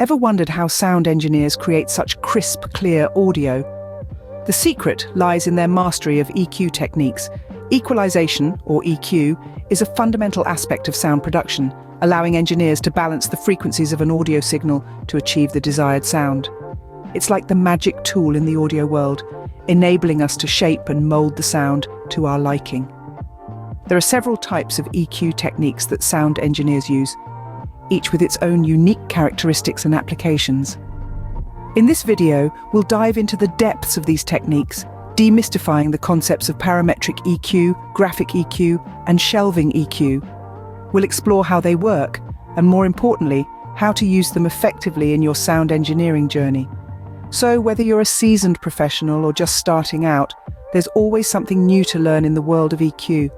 Ever wondered how sound engineers create such crisp, clear audio? The secret lies in their mastery of EQ techniques. Equalization, or EQ, is a fundamental aspect of sound production, allowing engineers to balance the frequencies of an audio signal to achieve the desired sound. It's like the magic tool in the audio world, enabling us to shape and mold the sound to our liking. There are several types of EQ techniques that sound engineers use, each with its own unique characteristics and applications. In this video, we'll dive into the depths of these techniques, demystifying the concepts of parametric EQ, graphic EQ, and shelving EQ. We'll explore how they work, and more importantly, how to use them effectively in your sound engineering journey. So, whether you're a seasoned professional or just starting out, there's always something new to learn in the world of EQ.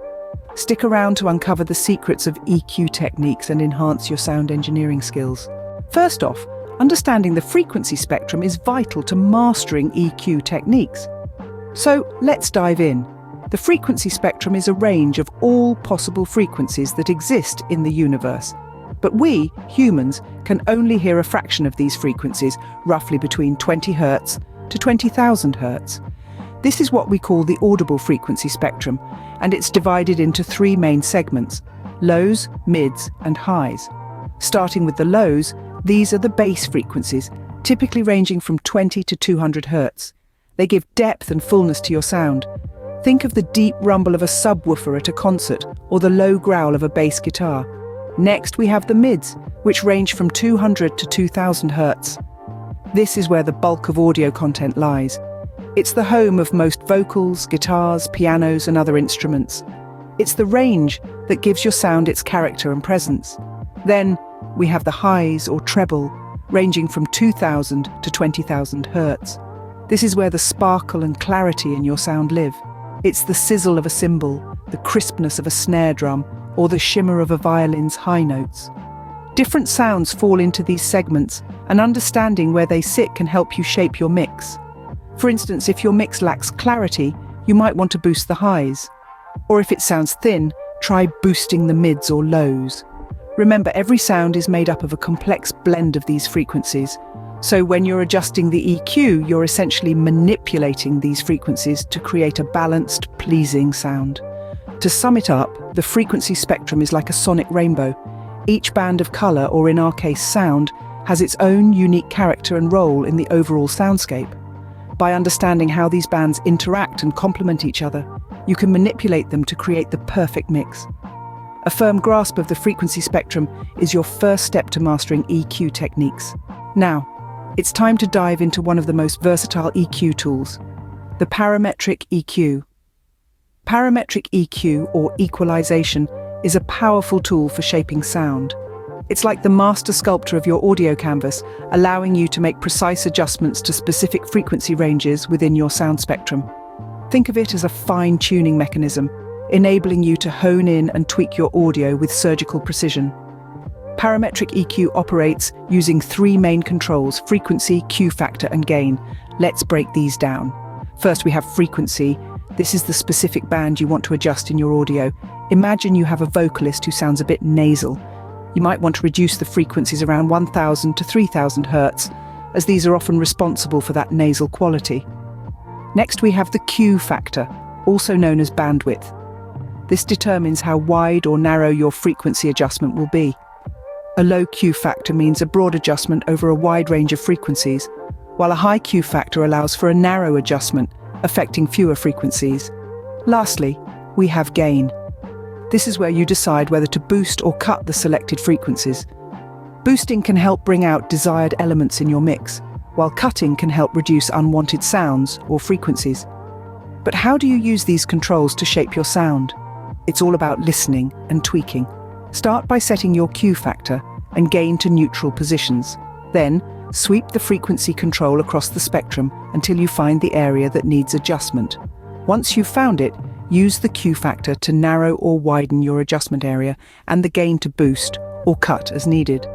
Stick around to uncover the secrets of EQ techniques and enhance your sound engineering skills. First off, understanding the frequency spectrum is vital to mastering EQ techniques. So let's dive in. The frequency spectrum is a range of all possible frequencies that exist in the universe. But we, humans, can only hear a fraction of these frequencies, roughly between 20 Hz to 20,000 Hz. This is what we call the audible frequency spectrum, and it's divided into three main segments: lows, mids, and highs. Starting with the lows, these are the bass frequencies, typically ranging from 20 to 200 Hz. They give depth and fullness to your sound. Think of the deep rumble of a subwoofer at a concert or the low growl of a bass guitar. Next, we have the mids, which range from 200 to 2000 Hz. This is where the bulk of audio content lies. It's the home of most vocals, guitars, pianos, and other instruments. It's the range that gives your sound its character and presence. Then, we have the highs, or treble, ranging from 2000 to 20,000 Hz. This is where the sparkle and clarity in your sound live. It's the sizzle of a cymbal, the crispness of a snare drum, or the shimmer of a violin's high notes. Different sounds fall into these segments, and understanding where they sit can help you shape your mix. For instance, if your mix lacks clarity, you might want to boost the highs. Or if it sounds thin, try boosting the mids or lows. Remember, every sound is made up of a complex blend of these frequencies. So when you're adjusting the EQ, you're essentially manipulating these frequencies to create a balanced, pleasing sound. To sum it up, the frequency spectrum is like a sonic rainbow. Each band of color, or in our case sound, has its own unique character and role in the overall soundscape. By understanding how these bands interact and complement each other, you can manipulate them to create the perfect mix. A firm grasp of the frequency spectrum is your first step to mastering EQ techniques. Now, it's time to dive into one of the most versatile EQ tools, the parametric EQ. Parametric EQ, or equalization, is a powerful tool for shaping sound. It's like the master sculptor of your audio canvas, allowing you to make precise adjustments to specific frequency ranges within your sound spectrum. Think of it as a fine-tuning mechanism, enabling you to hone in and tweak your audio with surgical precision. Parametric EQ operates using three main controls: frequency, Q factor, and gain. Let's break these down. First, we have frequency. This is the specific band you want to adjust in your audio. Imagine you have a vocalist who sounds a bit nasal. You might want to reduce the frequencies around 1000 to 3000 Hz, as these are often responsible for that nasal quality. Next, we have the Q factor, also known as bandwidth. This determines how wide or narrow your frequency adjustment will be. A low Q factor means a broad adjustment over a wide range of frequencies, while a high Q factor allows for a narrow adjustment, affecting fewer frequencies. Lastly, we have gain. This is where you decide whether to boost or cut the selected frequencies. Boosting can help bring out desired elements in your mix, while cutting can help reduce unwanted sounds or frequencies. But how do you use these controls to shape your sound? It's all about listening and tweaking. Start by setting your Q factor and gain to neutral positions. Then, sweep the frequency control across the spectrum until you find the area that needs adjustment. Once you've found it, use the Q factor to narrow or widen your adjustment area, and the gain to boost or cut as needed.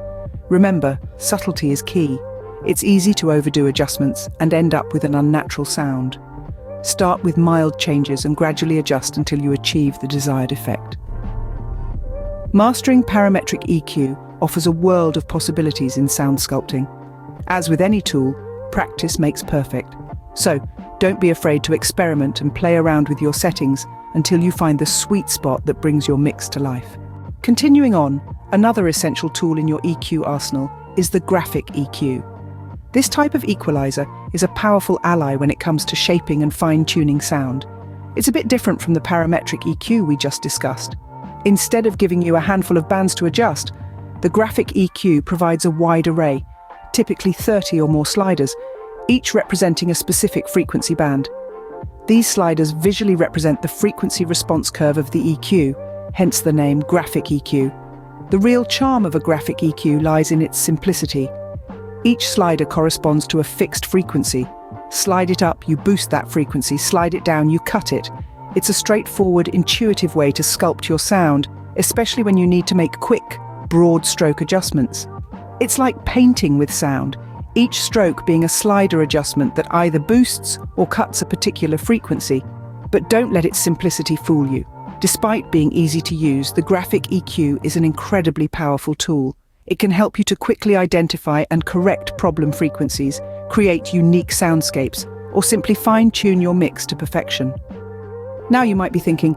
Remember, subtlety is key. It's easy to overdo adjustments and end up with an unnatural sound. Start with mild changes and gradually adjust until you achieve the desired effect. Mastering parametric EQ offers a world of possibilities in sound sculpting. As with any tool, practice makes perfect. So, don't be afraid to experiment and play around with your settings until you find the sweet spot that brings your mix to life. Continuing on, another essential tool in your EQ arsenal is the graphic EQ. This type of equalizer is a powerful ally when it comes to shaping and fine-tuning sound. It's a bit different from the parametric EQ we just discussed. Instead of giving you a handful of bands to adjust, the graphic EQ provides a wide array, typically 30 or more sliders, each representing a specific frequency band. These sliders visually represent the frequency response curve of the EQ, hence the name graphic EQ. The real charm of a graphic EQ lies in its simplicity. Each slider corresponds to a fixed frequency. Slide it up, you boost that frequency. Slide it down, you cut it. It's a straightforward, intuitive way to sculpt your sound, especially when you need to make quick, broad stroke adjustments. It's like painting with sound, each stroke being a slider adjustment that either boosts or cuts a particular frequency. But don't let its simplicity fool you. Despite being easy to use, the graphic EQ is an incredibly powerful tool. It can help you to quickly identify and correct problem frequencies, create unique soundscapes, or simply fine-tune your mix to perfection. Now you might be thinking,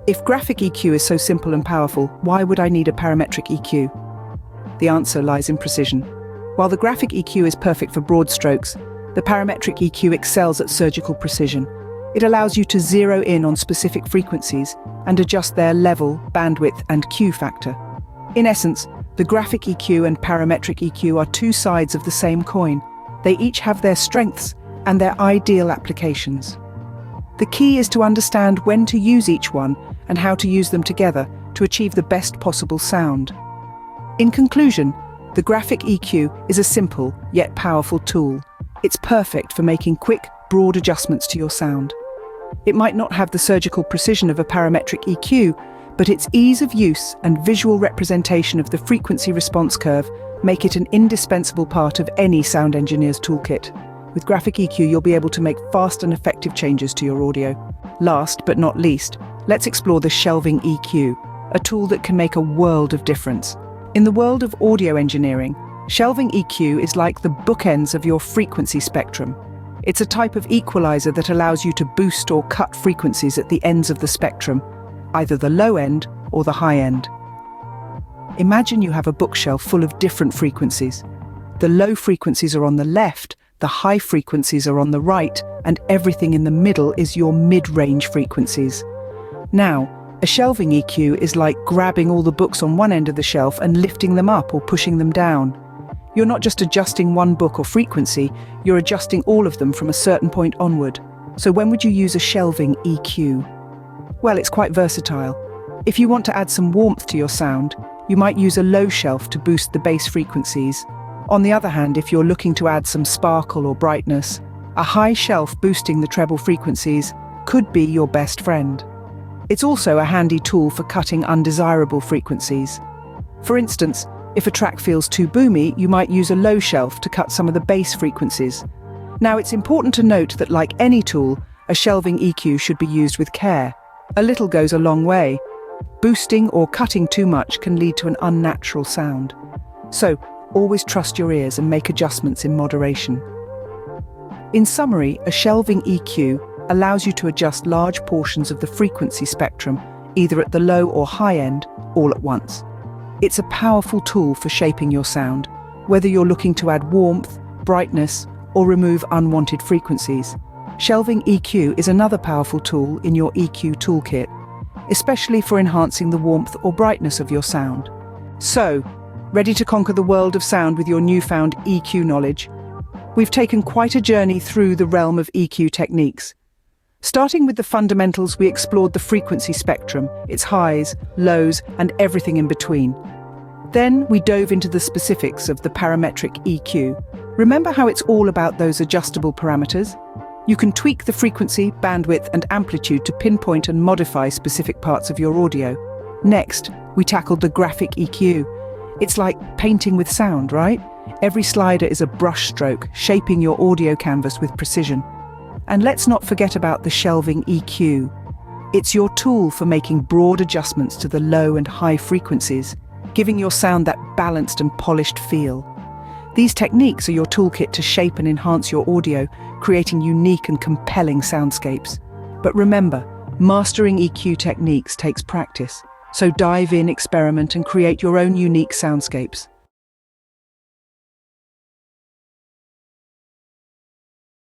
if graphic EQ is so simple and powerful, why would I need a parametric EQ? The answer lies in precision. While the graphic EQ is perfect for broad strokes, the parametric EQ excels at surgical precision. It allows you to zero in on specific frequencies and adjust their level, bandwidth, and Q factor. In essence, the graphic EQ and parametric EQ are two sides of the same coin. They each have their strengths and their ideal applications. The key is to understand when to use each one and how to use them together to achieve the best possible sound. In conclusion, the graphic EQ is a simple yet powerful tool. It's perfect for making quick, broad adjustments to your sound. It might not have the surgical precision of a parametric EQ, but its ease of use and visual representation of the frequency response curve make it an indispensable part of any sound engineer's toolkit. With graphic EQ, you'll be able to make fast and effective changes to your audio. Last but not least, let's explore the shelving EQ, a tool that can make a world of difference. In the world of audio engineering, shelving EQ is like the bookends of your frequency spectrum. It's a type of equalizer that allows you to boost or cut frequencies at the ends of the spectrum, either the low end or the high end. Imagine you have a bookshelf full of different frequencies. The low frequencies are on the left, the high frequencies are on the right, and everything in the middle is your mid-range frequencies. Now, a shelving EQ is like grabbing all the books on one end of the shelf and lifting them up or pushing them down. You're not just adjusting one book or frequency, you're adjusting all of them from a certain point onward. So when would you use a shelving EQ? Well, it's quite versatile. If you want to add some warmth to your sound, you might use a low shelf to boost the bass frequencies. On the other hand, if you're looking to add some sparkle or brightness, a high shelf boosting the treble frequencies could be your best friend. It's also a handy tool for cutting undesirable frequencies. For instance, if a track feels too boomy, you might use a low shelf to cut some of the bass frequencies. Now, it's important to note that like any tool, a shelving EQ should be used with care. A little goes a long way. Boosting or cutting too much can lead to an unnatural sound. So, always trust your ears and make adjustments in moderation. In summary, a shelving EQ allows you to adjust large portions of the frequency spectrum, either at the low or high end, all at once. It's a powerful tool for shaping your sound, whether you're looking to add warmth, brightness, or remove unwanted frequencies. Shelving EQ is another powerful tool in your EQ toolkit, especially for enhancing the warmth or brightness of your sound. So, ready to conquer the world of sound with your newfound EQ knowledge? We've taken quite a journey through the realm of EQ techniques. Starting with the fundamentals, we explored the frequency spectrum, its highs, lows, and everything in between. Then we dove into the specifics of the parametric EQ. Remember how it's all about those adjustable parameters? You can tweak the frequency, bandwidth, and amplitude to pinpoint and modify specific parts of your audio. Next, we tackled the graphic EQ. It's like painting with sound, right? Every slider is a brush stroke, shaping your audio canvas with precision. And let's not forget about the shelving EQ. It's your tool for making broad adjustments to the low and high frequencies, giving your sound that balanced and polished feel. These techniques are your toolkit to shape and enhance your audio, creating unique and compelling soundscapes. But remember, mastering EQ techniques takes practice, so dive in, experiment, and create your own unique soundscapes.